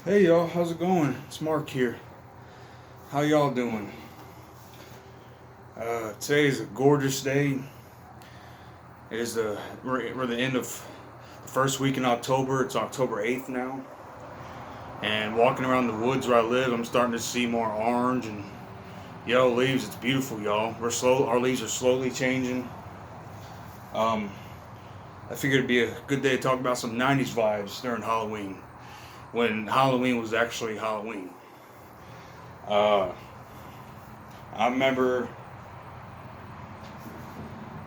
Hey y'all, how's it going? It's Mark here. How y'all doing? Today is a gorgeous day. It is we're the end of the first week in October. It's October 8th now, and walking around the woods where I live, I'm starting to see more orange and yellow leaves. It's beautiful, y'all. Our leaves are slowly changing. Um, I figured it'd be a good day to talk about some '90s vibes during Halloween, when Halloween was actually Halloween. Uh, I remember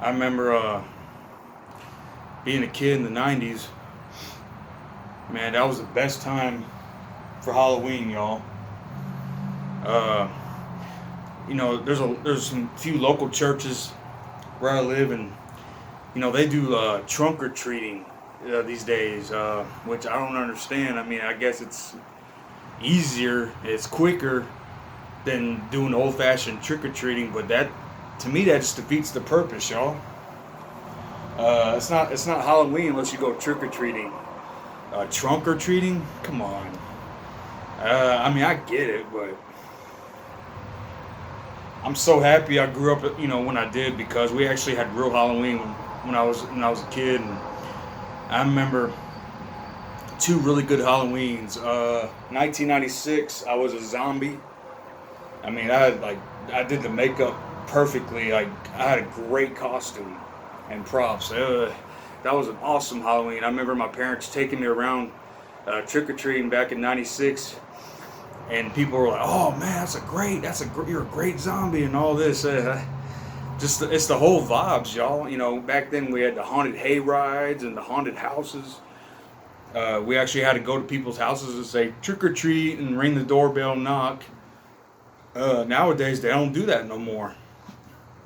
I remember being a kid in the '90s. Man, that was the best time for Halloween, y'all. Uh, there's some few local churches where I live, and they do trunk or treating these days, which I don't understand. I mean, I guess it's easier, it's quicker than doing old fashioned trick or treating, but that to me that just defeats the purpose, y'all. It's not Halloween unless you go trick or treating. Trunk or treating? Come on. I mean, I get it, but I'm so happy I grew up, when I did because we actually had real Halloween when I was a kid, and I remember two really good Halloweens. 1996, I was a zombie. I mean, I did the makeup perfectly. Like I had a great costume and props. That was an awesome Halloween. I remember my parents taking me around trick or treating back in '96, and people were like, "Oh man, you're a great zombie," and all this. Just it's the whole vibes, y'all. Back then we had the haunted hay rides and the haunted houses. We actually had to go to people's houses and say trick or treat and ring the doorbell, knock. Nowadays they don't do that no more,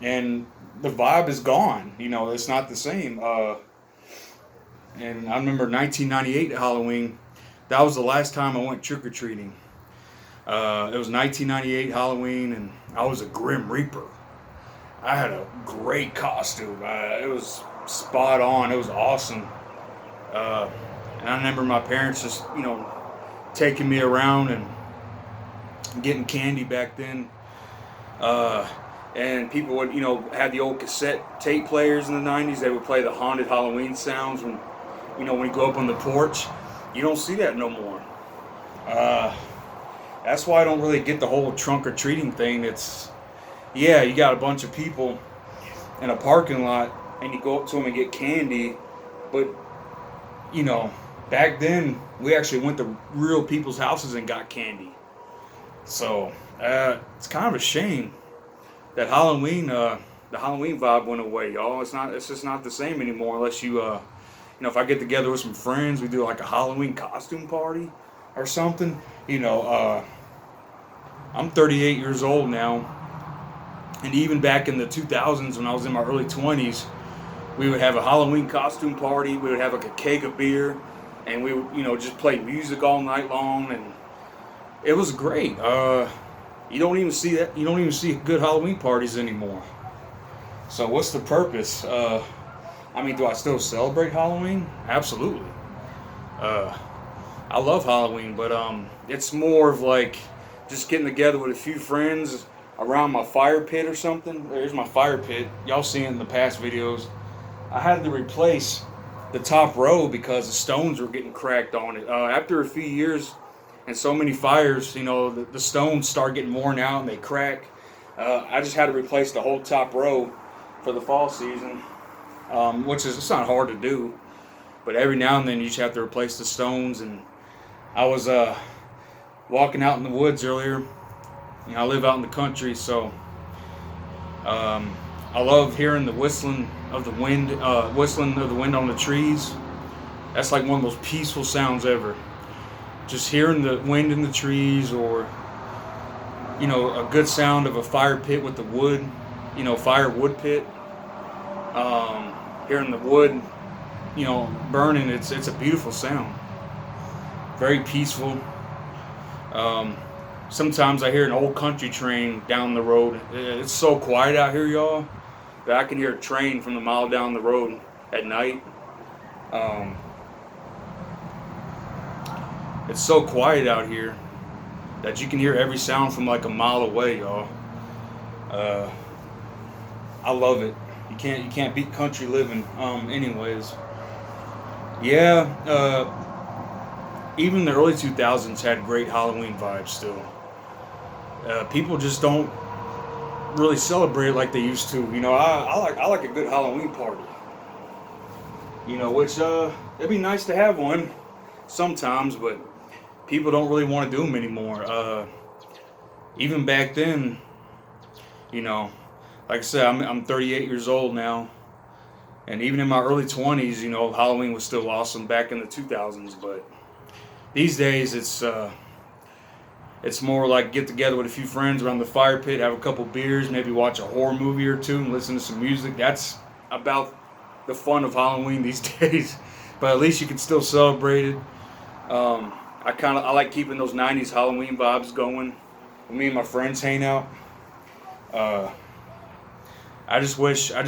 and the vibe is gone. It's not the same. And I remember 1998 Halloween. That was the last time I went trick or treating. It was 1998 Halloween, and I was a Grim Reaper. I had a great costume. It was spot on. It was awesome. Uh, and I remember my parents just, taking me around and getting candy back then. Uh, and people would, have the old cassette tape players in the '90s. They would play the haunted Halloween sounds when you go up on the porch. You don't see that no more. Uh, that's why I don't really get the whole trunk or treating thing. Yeah, you got a bunch of people in a parking lot and you go up to them and get candy, but you know, back then we actually went to real people's houses and got candy. So it's kind of a shame that the Halloween vibe went away, y'all. It's just not the same anymore unless if I get together with some friends, we do like a Halloween costume party or something. I'm 38 years old now, and even back in the 2000s when I was in my early 20s, we would have a Halloween costume party. We would have like a keg of beer, and we would just play music all night long, and it was great. You don't even see that. You don't even see good Halloween parties anymore. So what's the purpose? I mean, do I still celebrate Halloween? Absolutely. Uh, I love Halloween, but it's more of like just getting together with a few friends around my fire pit or something. There's my fire pit. Y'all seen it in the past videos. I had to replace the top row because the stones were getting cracked on it. After a few years and so many fires, the stones start getting worn out and they crack. I just had to replace the whole top row for the fall season, which is it's not hard to do. But every now and then you just have to replace the stones. And I was walking out in the woods earlier. I live out in the country, so I love hearing the whistling of the wind on the trees. That's like one of the most peaceful sounds ever. Just hearing the wind in the trees, or a good sound of a fire pit with the wood, fire wood pit. Hearing the wood, burning. It's a beautiful sound. Very peaceful. Um, Sometimes I hear an old country train down the road. It's so quiet out here, y'all, that I can hear a train from a mile down the road at night. Um, It's so quiet out here that you can hear every sound from like a mile away, y'all. Uh, I love it. You can't beat country living. Anyways, yeah. Even the early 2000s had great Halloween vibes still. People just don't really celebrate it like they used to. I like a good Halloween party. Which it'd be nice to have one sometimes, but people don't really want to do them anymore. Even back then, you know, like I said, I'm 38 years old now, and even in my early 20s, Halloween was still awesome back in the 2000s. But these days, it's more like get together with a few friends around the fire pit, have a couple beers, maybe watch a horror movie or two, and listen to some music. That's about the fun of Halloween these days. But at least you can still celebrate it. I like keeping those '90s Halloween vibes going. When me and my friends hang out. Uh, I just wish it had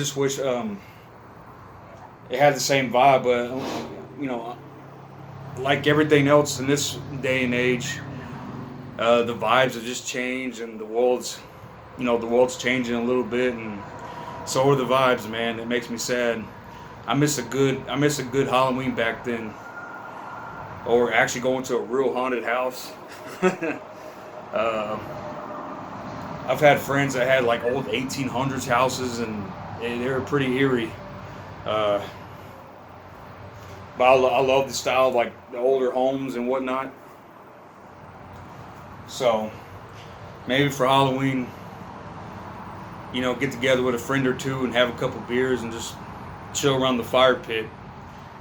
the same vibe, but like everything else in this day and age, the vibes have just changed, and the world's changing a little bit, and so are the vibes, man. It makes me sad. I miss a good Halloween back then, or actually going to a real haunted house. uh, I've had friends that had like old 1800s houses, and they were pretty eerie. Uh, but I love the style of like the older homes and whatnot. So maybe for Halloween, get together with a friend or two and have a couple beers and just chill around the fire pit.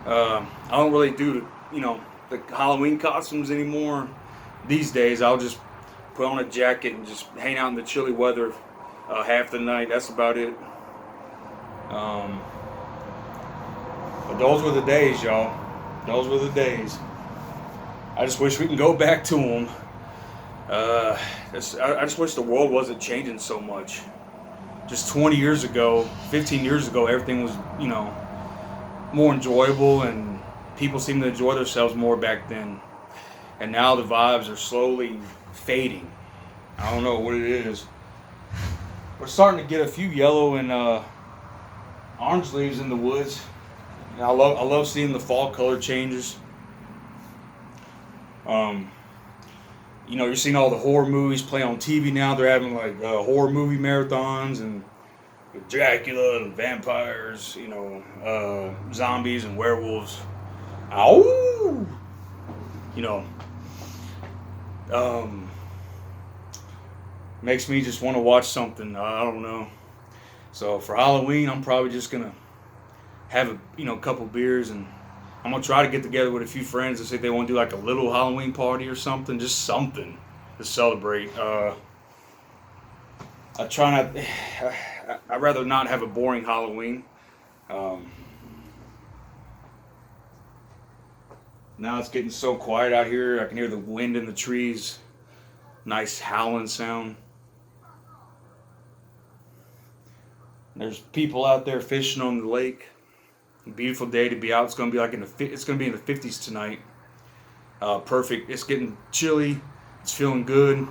I don't really do the Halloween costumes anymore these days. I'll just put on a jacket and just hang out in the chilly weather half the night. That's about it. Um, but those were the days, y'all. Those were the days. I just wish we can go back to them. I just wish the world wasn't changing so much. Just 20 years ago, 15 years ago, everything was, more enjoyable, and people seemed to enjoy themselves more back then. And now the vibes are slowly fading. I don't know what it is. We're starting to get a few yellow and orange leaves in the woods. And I love seeing the fall color changes. Um, you're seeing all the horror movies play on TV now. They're having like horror movie marathons, and with Dracula and vampires, zombies and werewolves. Ow! You know, um, makes me just want to watch something. I don't know. So for Halloween, I'm probably just gonna have a couple beers, and I'm gonna try to get together with a few friends and see if they want to do like a little Halloween party or something, just something to celebrate. I try not. I'd rather not have a boring Halloween. Um, Now it's getting so quiet out here. I can hear the wind in the trees. Nice howling sound. There's people out there fishing on the lake. Beautiful day to be out. It's gonna be like it's gonna be in the 50s tonight. Perfect. It's getting chilly. It's feeling good.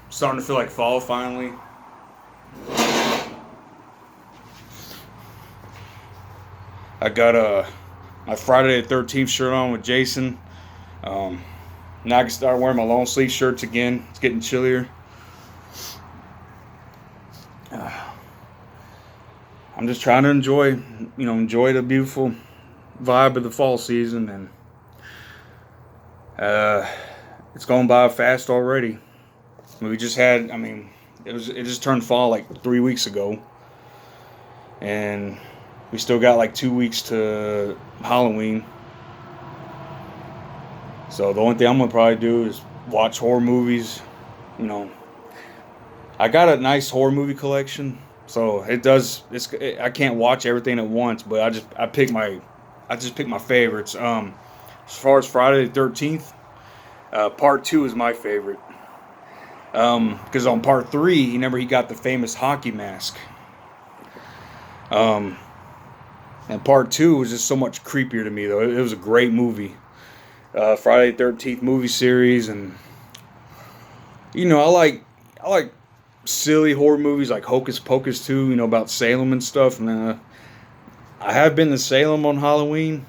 Starting to feel like fall finally. I got my Friday the 13th shirt on with Jason. Um, Now I can start wearing my long sleeve shirts again. It's getting chillier. I'm just trying to enjoy the beautiful vibe of the fall season, and it's going by fast already. It just turned fall like 3 weeks ago, and we still got like 2 weeks to Halloween. So the only thing I'm gonna probably do is watch horror movies. You know, I got a nice horror movie collection, so I can't watch everything at once, but I just pick my favorites. As far as Friday the 13th, part 2 is my favorite. Because on part 3, he got the famous hockey mask. And part 2 was just so much creepier to me, though. It was a great movie. Friday the 13th movie series, and I like silly horror movies like Hocus Pocus 2, about Salem and stuff. And I have been to Salem on Halloween.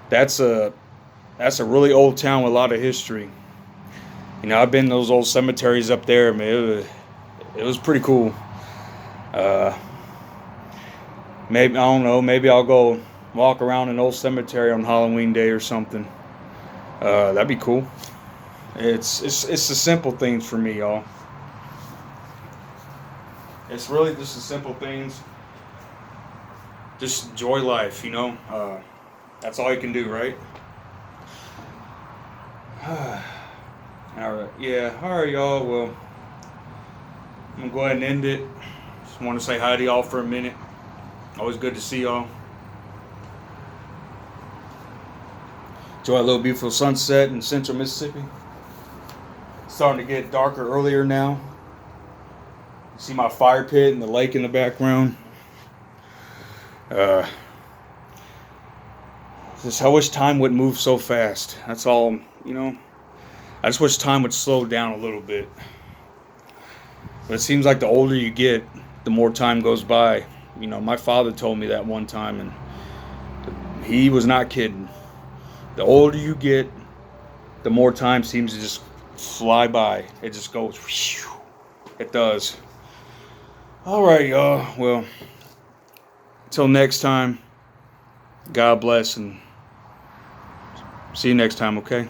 That's a really old town with a lot of history. I've been to those old cemeteries up there, man. It was pretty cool. Maybe, I don't know, maybe I'll go walk around an old cemetery on Halloween Day or something. That'd be cool. It's the simple things for me, y'all. It's really just the simple things. Just enjoy life, That's all you can do, right? All right, yeah, all right, y'all. Well, I'm gonna go ahead and end it. Just want to say hi to y'all for a minute. Always good to see y'all. Enjoy a little beautiful sunset in central Mississippi. It's starting to get darker earlier now. See my fire pit and the lake in the background. Just I wish time wouldn't move so fast. That's all, I just wish time would slow down a little bit. But it seems like the older you get, the more time goes by. My father told me that one time, and he was not kidding. The older you get, the more time seems to just fly by. It just goes, whew. It does. All right, y'all. Well, until next time, God bless, and see you next time, okay?